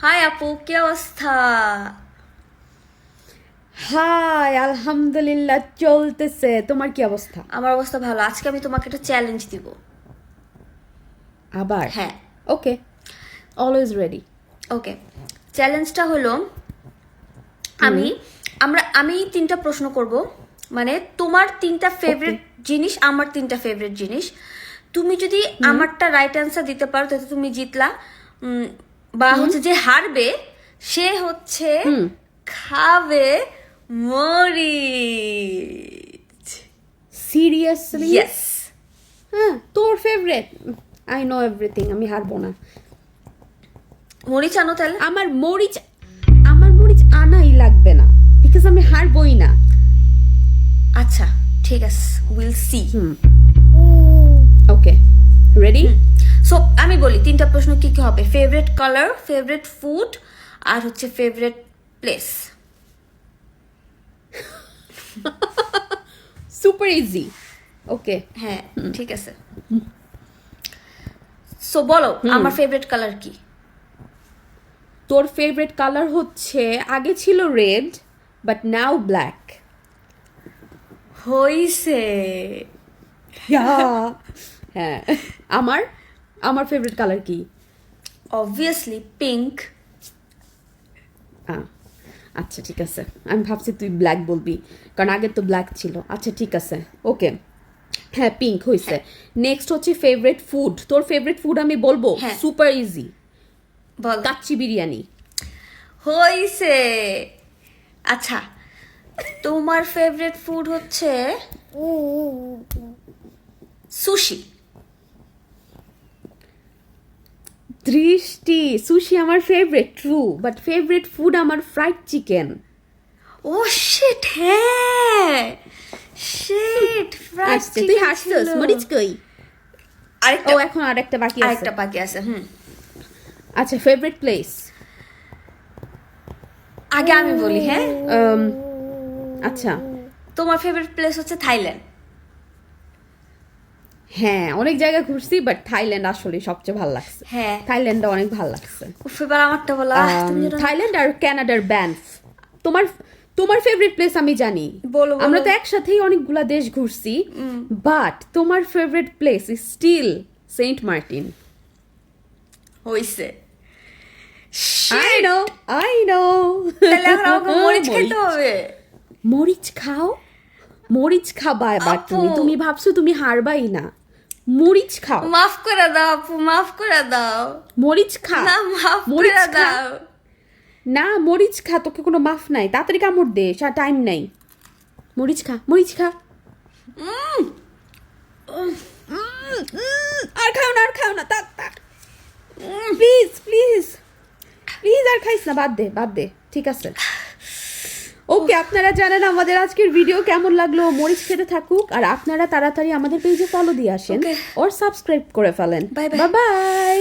High আপু, কি অবস্থা? হাই, আলহামদুলিল্লাহ চলতেছে। তোমার কি অবস্থা? আমার অবস্থা ভালো। আজকে আমি তোমাকে একটা চ্যালেঞ্জ দিব। আবার? হ্যাঁ। ওকে, অলওয়েজ রেডি। ওকে, চ্যালেঞ্জটা হলো আমি 3টা প্রশ্ন করব, মানে তোমার 3টা ফেভারিট জিনিস, আমার 3টা ফেভারিট জিনিস। তুমি যদি আমারটা রাইট অ্যান্সার দিতে পারো তাহলে তুমি জিতলা, বা হচ্ছে যে হারবে সে হচ্ছে খাবে মরিচ। সিরিয়াসলি? ইয়েস। হ্যাঁ, তোর ফেভারিট। আই নো এভরিথিং, আমি হারবো না। মরিচ আনো তাহলে। আমার মরিচ আনাই লাগবে না, বিকজ আমি হারবই না। আচ্ছা ঠিক আছে, will see. Okay, ready? So আমি বলি 3টা প্রশ্ন কি কি হবে। ফেভারিট কালার, ফেভারিট ফুড, আর হচ্ছে favourite place. Super easy. Okay, হ্যাঁ ঠিক আছে। সো বলো আমার ফেভারিট কালার কি? তোর ফেভারিট কালার হচ্ছে, আগে ছিল রেড বাট নাও ব্ল্যাক। হইছে। হ্যাঁ, আমার ফেভারিট কালার কি? Obviously pink. আচ্ছা ঠিক আছে, আমি ভাবছি তুই ব্ল্যাক বলবি, কারণ আগে তো ব্ল্যাক ছিল। আচ্ছা ঠিক আছে, ওকে, হ্যাঁ পিঙ্ক হয়েছে। নেক্সট হচ্ছে ফেভারিট ফুড। তোর ফেভারিট ফুড আমি বলবো, সুপার ইজি, বল। কাচ্চি বিরিয়ানি। হইছে। আচ্ছা, তোমার ফেভারিট ফুড হচ্ছে সুশি। দৃষ্টি, সুশি আমার favourite, true, but favourite food আমার ফ্রাইড চিকেন। ও শিট, হ্যাঁ শিট, ফ্রাইড আচ্ছা চিকেন। তুই হাসছস, মরিচ কই? আরেকটা, ও এখন আরেকটা বাকি আছে। আরেকটা বাকি আছে। আচ্ছা, ফেভারিট প্লেস। আগে আমি বলি। হ্যাঁ, আচ্ছা, তোমার ফেভারিট প্লেস হচ্ছে থাইল্যান্ড। হ্যাঁ অনেক জায়গা ঘুরছি, বাট থাইল্যান্ড আসলে সবচেয়ে ভালো লাগছে। হ্যাঁ, থাইল্যান্ডটা অনেক ভালো লাগছে। এবার আমারটা বলা। থাইল্যান্ড আর কানাডার ব্যানফ। তোমার ফেভারিট প্লেস আমি জানি, বলো। আমরা তো একসাথেই অনেকগুলা দেশ ঘুরছি, বাট তোমার favourite place is still Saint Martin. হইছে। আই নো তাহলে এখন আমাকে মরিচ খেতে হবে। মরিচ খাও, মরিচ খাবা এবার। তুমি ভাবছো তুমি হারবাই না, মরিচ খাও। মাফ করে দাও আপু, মাফ করে দাও। মরিচ খা, না, মাফ মরিচ করে খা। দাও। না মরিচ খা, তোকে কোনো মাফ নাই, তাড়াতাড়ি কামড় দে, টাইম নাই। মরিচ খা, মরিচ খা। আর খাও না, আর খাও না, প্লিজ প্লিজ প্লিজ, আর খাইস না, বাদ দে, ঠিক আছে। ওকে, আপনারা জানেন আমাদের আজকের ভিডিও কেমন লাগলো। মরিচ খেতে থাকুক, আর আপনারা তাড়াতাড়ি আমাদের পেজে ফলো দিয়ে আসেন, ওর সাবস্ক্রাইব করে ফেলেন। Bye bye. বাই।